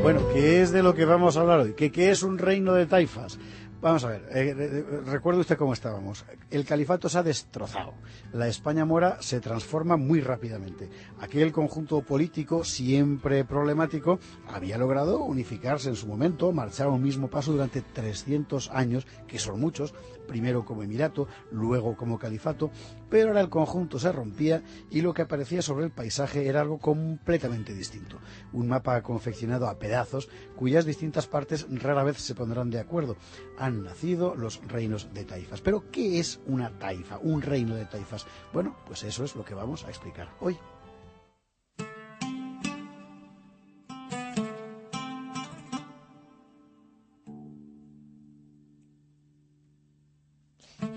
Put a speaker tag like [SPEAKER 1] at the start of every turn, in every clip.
[SPEAKER 1] Bueno, ¿qué es de lo que vamos a hablar hoy? ¿Qué es un reino de taifas? Vamos a ver, recuerde usted cómo estábamos. El califato se ha destrozado. La España mora se transforma muy rápidamente. Aquel conjunto político, siempre problemático, había logrado unificarse en su momento, marchar a un mismo paso durante 300 años, que son muchos, primero como emirato, luego como califato, pero ahora el conjunto se rompía y lo que aparecía sobre el paisaje era algo completamente distinto. Un mapa confeccionado a pedazos, cuyas distintas partes rara vez se pondrán de acuerdo. Han nacido los reinos de taifas. ¿Pero qué es una taifa, un reino de taifas? Bueno, pues eso es lo que vamos a explicar hoy.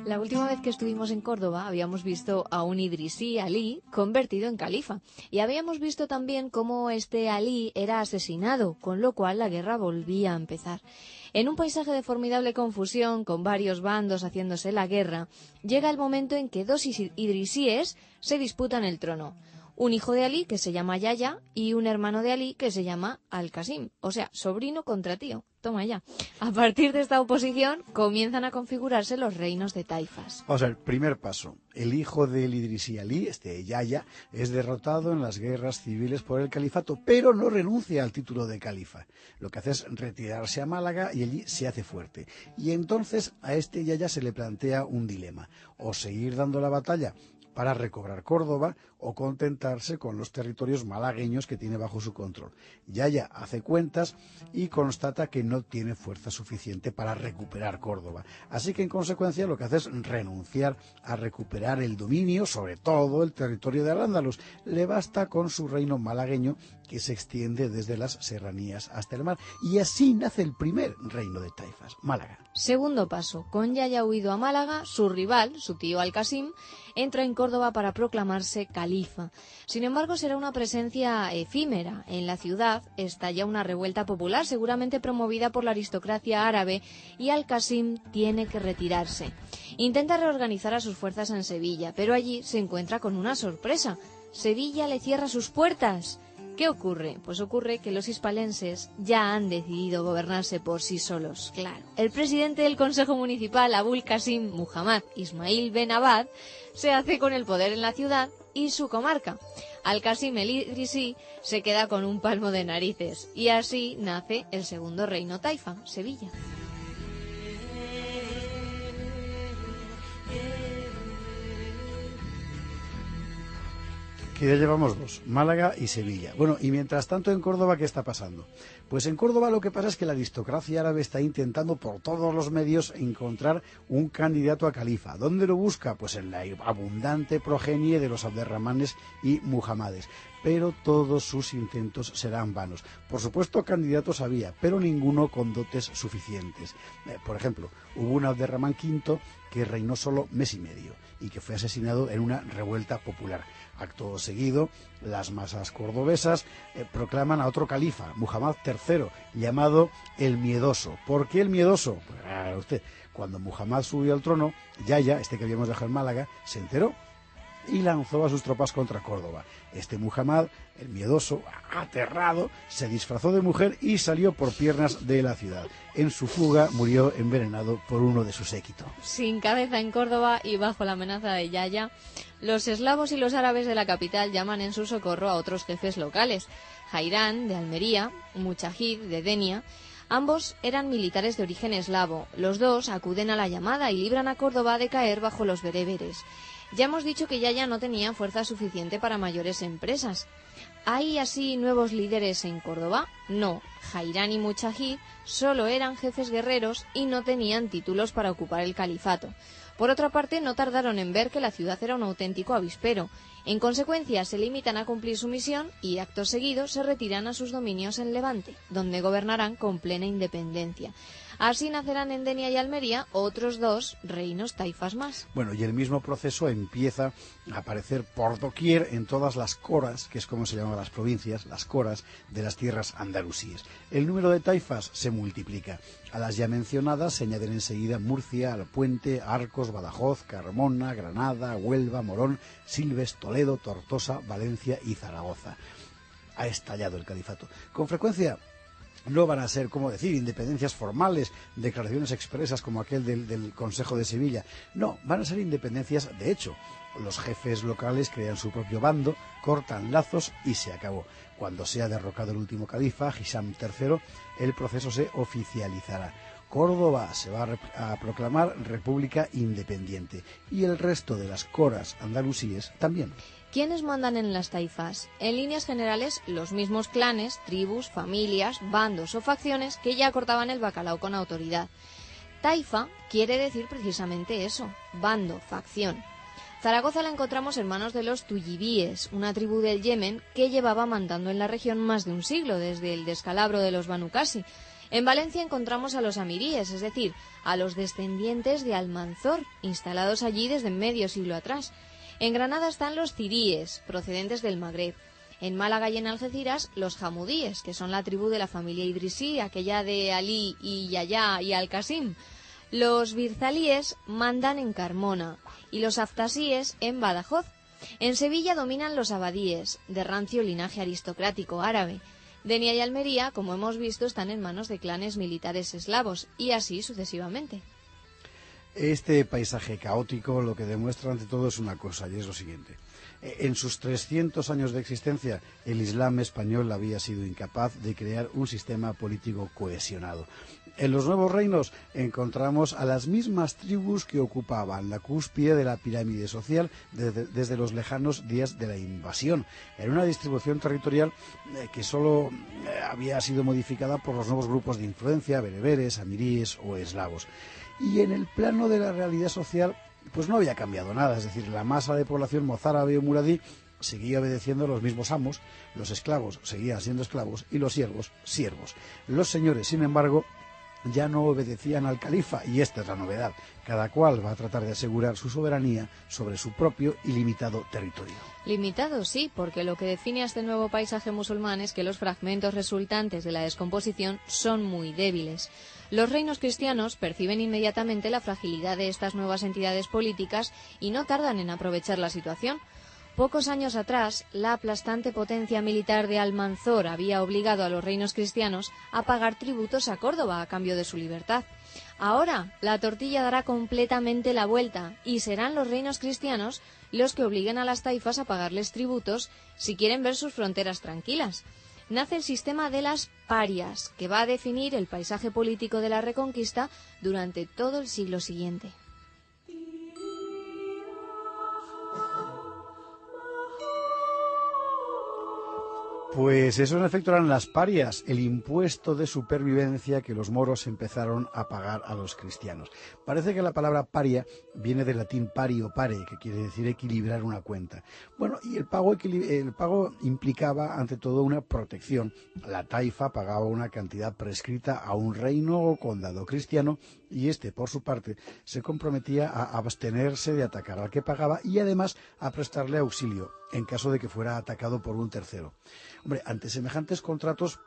[SPEAKER 2] La última vez que estuvimos en Córdoba habíamos visto a un idrisí Alí convertido en califa y habíamos visto también cómo este Alí era asesinado, con lo cual la guerra volvía a empezar. En un paisaje de formidable confusión, con varios bandos haciéndose la guerra, llega el momento en que dos idrisíes se disputan el trono. Un hijo de Alí, que se llama Yahya, y un hermano de Alí, que se llama Al-Qasim, o sea, sobrino contra tío. Toma ya. A partir de esta oposición, comienzan a configurarse los reinos de taifas.
[SPEAKER 1] Vamos a ver, primer paso. El hijo del idrisí Alí, Yahya, es derrotado en las guerras civiles por el califato, pero no renuncia al título de califa. Lo que hace es retirarse a Málaga y allí se hace fuerte. Y entonces a Yahya se le plantea un dilema: o seguir dando la batalla para recobrar Córdoba o contentarse con los territorios malagueños que tiene bajo su control. Yahya hace cuentas y constata que no tiene fuerza suficiente para recuperar Córdoba. Así que en consecuencia lo que hace es renunciar a recuperar el dominio sobre todo el territorio de Al-Ándalus. Le basta con su reino malagueño, que se extiende desde las serranías hasta el mar. Y así nace el primer reino de taifas, Málaga.
[SPEAKER 2] Segundo paso, con Yahya huido a Málaga, su rival, su tío Al-Qasim, entra en Córdoba para proclamarse califa. Sin embargo, será una presencia efímera. En la ciudad estalla una revuelta popular, seguramente promovida por la aristocracia árabe, y Al-Qasim tiene que retirarse. Intenta reorganizar a sus fuerzas en Sevilla, pero allí se encuentra con una sorpresa. Sevilla le cierra sus puertas. ¿Qué ocurre? Pues ocurre que los hispalenses ya han decidido gobernarse por sí solos, claro. El presidente del Consejo Municipal, Abul Qasim Muhammad Ismail Ben Abad, se hace con el poder en la ciudad y su comarca. Al-Qasim el idrisí se queda con un palmo de narices y así nace el segundo reino taifa, Sevilla.
[SPEAKER 1] Que ya llevamos dos, Málaga y Sevilla. Bueno, y mientras tanto en Córdoba, ¿qué está pasando? Pues en Córdoba lo que pasa es que la aristocracia árabe está intentando por todos los medios encontrar un candidato a califa. ¿Dónde lo busca? Pues en la abundante progenie de los Abderrahmanes y Muhammades. Pero todos sus intentos serán vanos. Por supuesto, candidatos había, pero ninguno con dotes suficientes. Por ejemplo, hubo un Abderramán V que reinó solo mes y medio y que fue asesinado en una revuelta popular. Acto seguido, las masas cordobesas proclaman a otro califa, Muhammad III, llamado el Miedoso. ¿Por qué el Miedoso? Pues usted, cuando Muhammad subió al trono, Yahya, que habíamos dejado en Málaga, se enteró y lanzó a sus tropas contra Córdoba. Muhammad, el Miedoso, aterrado, se disfrazó de mujer y salió por piernas de la ciudad. En su fuga murió envenenado por uno de su séquito.
[SPEAKER 2] Sin cabeza en Córdoba y bajo la amenaza de Yahya, los eslavos y los árabes de la capital llaman en su socorro a otros jefes locales. Jairán, de Almería, Muchahid, de Denia. Ambos eran militares de origen eslavo. Los dos acuden a la llamada y libran a Córdoba de caer bajo los bereberes. Ya hemos dicho que Yahya no tenía fuerza suficiente para mayores empresas. ¿Hay así nuevos líderes en Córdoba? No, Jairán y Muchahid solo eran jefes guerreros y no tenían títulos para ocupar el califato. Por otra parte, no tardaron en ver que la ciudad era un auténtico avispero. En consecuencia, se limitan a cumplir su misión y, acto seguido, se retiran a sus dominios en Levante, donde gobernarán con plena independencia. Así nacerán en Denia y Almería otros dos reinos taifas más.
[SPEAKER 1] Bueno, y el mismo proceso empieza a aparecer por doquier en todas las coras, que es como se llaman las provincias, las coras de las tierras andalusíes. El número de taifas se multiplica. A las ya mencionadas se añaden enseguida Murcia, Alpuente, Arcos, Badajoz, Carmona, Granada, Huelva, Morón, Silves, Toledo, Tortosa, Valencia y Zaragoza. Ha estallado el califato. Con frecuencia no van a ser, como decir, independencias formales, declaraciones expresas como aquel del Consejo de Sevilla. No, van a ser independencias de hecho. Los jefes locales crean su propio bando, cortan lazos y se acabó. Cuando sea derrocado el último califa, Hisham III, el proceso se oficializará. Córdoba se va a proclamar república independiente y el resto de las coras andalusíes también.
[SPEAKER 2] ¿Quiénes mandan en las taifas? En líneas generales, los mismos clanes, tribus, familias, bandos o facciones que ya cortaban el bacalao con autoridad. Taifa quiere decir precisamente eso, bando, facción. Zaragoza la encontramos en manos de los tuyibíes, una tribu del Yemen que llevaba mandando en la región más de un siglo, desde el descalabro de los Banu Qasi. En Valencia encontramos a los amiríes, es decir, a los descendientes de Almanzor, instalados allí desde medio siglo atrás. En Granada están los ciríes, procedentes del Magreb. En Málaga y en Algeciras, los jamudíes, que son la tribu de la familia idrisí, aquella de Ali y Yahya y Al-Qasim. Los birzalíes mandan en Carmona y los aftasíes en Badajoz. En Sevilla dominan los abadíes, de rancio linaje aristocrático árabe. Denia y Almería, como hemos visto, están en manos de clanes militares eslavos, y así sucesivamente.
[SPEAKER 1] Este paisaje caótico lo que demuestra ante todo es una cosa, y es lo siguiente. En sus 300 años de existencia, el Islam español había sido incapaz de crear un sistema político cohesionado. En los nuevos reinos encontramos a las mismas tribus que ocupaban la cúspide de la pirámide social desde los lejanos días de la invasión, en una distribución territorial que solo había sido modificada por los nuevos grupos de influencia, bereberes, amiríes o eslavos. Y en el plano de la realidad social, pues no había cambiado nada, es decir, la masa de población mozárabe o muradí seguía obedeciendo a los mismos amos, los esclavos seguían siendo esclavos y los siervos, siervos. Los señores, sin embargo, ya no obedecían al califa, y esta es la novedad. Cada cual va a tratar de asegurar su soberanía sobre su propio y limitado territorio.
[SPEAKER 2] Limitado, sí, porque lo que define a este nuevo paisaje musulmán es que los fragmentos resultantes de la descomposición son muy débiles. Los reinos cristianos perciben inmediatamente la fragilidad de estas nuevas entidades políticas y no tardan en aprovechar la situación. Pocos años atrás, la aplastante potencia militar de Almanzor había obligado a los reinos cristianos a pagar tributos a Córdoba a cambio de su libertad. Ahora, la tortilla dará completamente la vuelta y serán los reinos cristianos los que obliguen a las taifas a pagarles tributos si quieren ver sus fronteras tranquilas. Nace el sistema de las parias, que va a definir el paisaje político de la Reconquista durante todo el siglo siguiente.
[SPEAKER 1] Pues eso en efecto eran las parias, el impuesto de supervivencia que los moros empezaron a pagar a los cristianos. Parece que la palabra paria viene del latín pari o pare, que quiere decir equilibrar una cuenta. Bueno, y el pago implicaba ante todo una protección. La taifa pagaba una cantidad prescrita a un reino o condado cristiano y este, por su parte, se comprometía a abstenerse de atacar al que pagaba y además a prestarle auxilio en caso de que fuera atacado por un tercero. Hombre, ante semejantes contratos,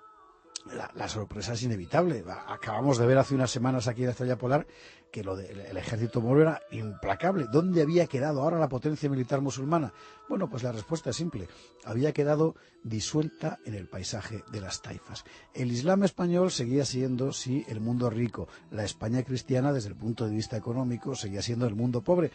[SPEAKER 1] la sorpresa es inevitable. Acabamos de ver hace unas semanas aquí en la Estrella Polar que el ejército moro era implacable. ¿Dónde había quedado ahora la potencia militar musulmana? Bueno, pues la respuesta es simple. Había quedado disuelta en el paisaje de las taifas. El Islam español seguía siendo, sí, el mundo rico. La España cristiana, desde el punto de vista económico, seguía siendo el mundo pobre.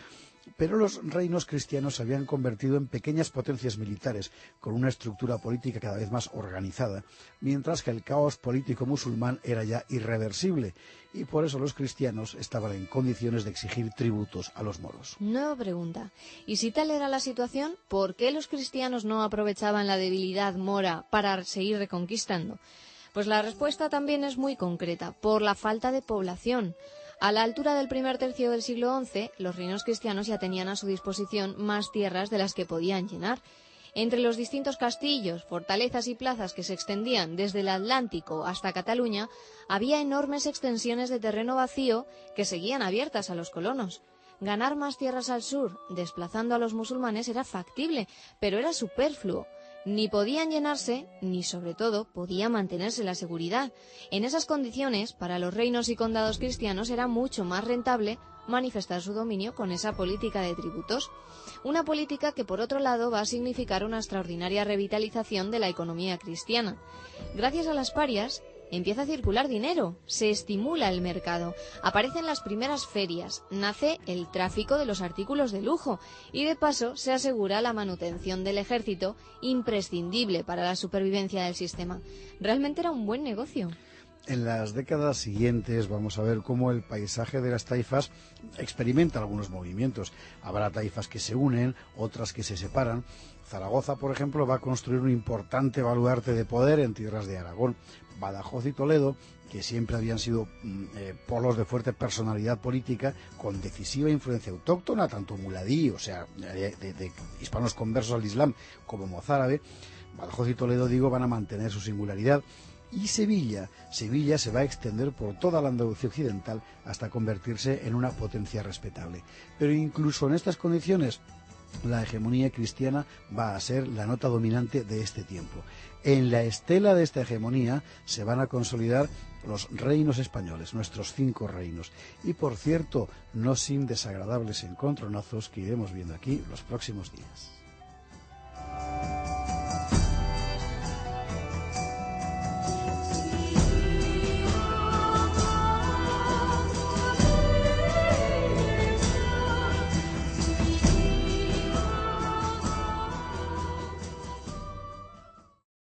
[SPEAKER 1] Pero los reinos cristianos se habían convertido en pequeñas potencias militares con una estructura política cada vez más organizada, mientras que el caos político musulmán era ya irreversible y por eso los cristianos estaban en condiciones de exigir tributos a los moros.
[SPEAKER 2] Nueva pregunta. ¿Y si tal era la situación, por qué los cristianos no aprovechaban la debilidad mora para seguir reconquistando? Pues la respuesta también es muy concreta, por la falta de población. A la altura del primer tercio del siglo XI, los reinos cristianos ya tenían a su disposición más tierras de las que podían llenar. Entre los distintos castillos, fortalezas y plazas que se extendían desde el Atlántico hasta Cataluña, había enormes extensiones de terreno vacío que seguían abiertas a los colonos. Ganar más tierras al sur, desplazando a los musulmanes, era factible, pero era superfluo. Ni podían llenarse, ni sobre todo podía mantenerse la seguridad. En esas condiciones, para los reinos y condados cristianos era mucho más rentable manifestar su dominio con esa política de tributos. Una política que, por otro lado, va a significar una extraordinaria revitalización de la economía cristiana. Gracias a las parias, empieza a circular dinero, se estimula el mercado, aparecen las primeras ferias, nace el tráfico de los artículos de lujo y de paso se asegura la manutención del ejército, imprescindible para la supervivencia del sistema. Realmente era un buen negocio.
[SPEAKER 1] En las décadas siguientes vamos a ver cómo el paisaje de las taifas experimenta algunos movimientos. Habrá taifas que se unen, otras que se separan. Zaragoza, por ejemplo, va a construir un importante baluarte de poder en tierras de Aragón. Badajoz y Toledo, que siempre habían sido polos de fuerte personalidad política, con decisiva influencia autóctona, tanto muladí, o sea, de hispanos conversos al Islam, como mozárabe. Badajoz y Toledo, digo, van a mantener su singularidad. Y Sevilla se va a extender por toda la Andalucía occidental hasta convertirse en una potencia respetable. Pero incluso en estas condiciones, la hegemonía cristiana va a ser la nota dominante de este tiempo. En la estela de esta hegemonía se van a consolidar los reinos españoles, nuestros 5 reinos. Y por cierto, no sin desagradables encontronazos que iremos viendo aquí los próximos días.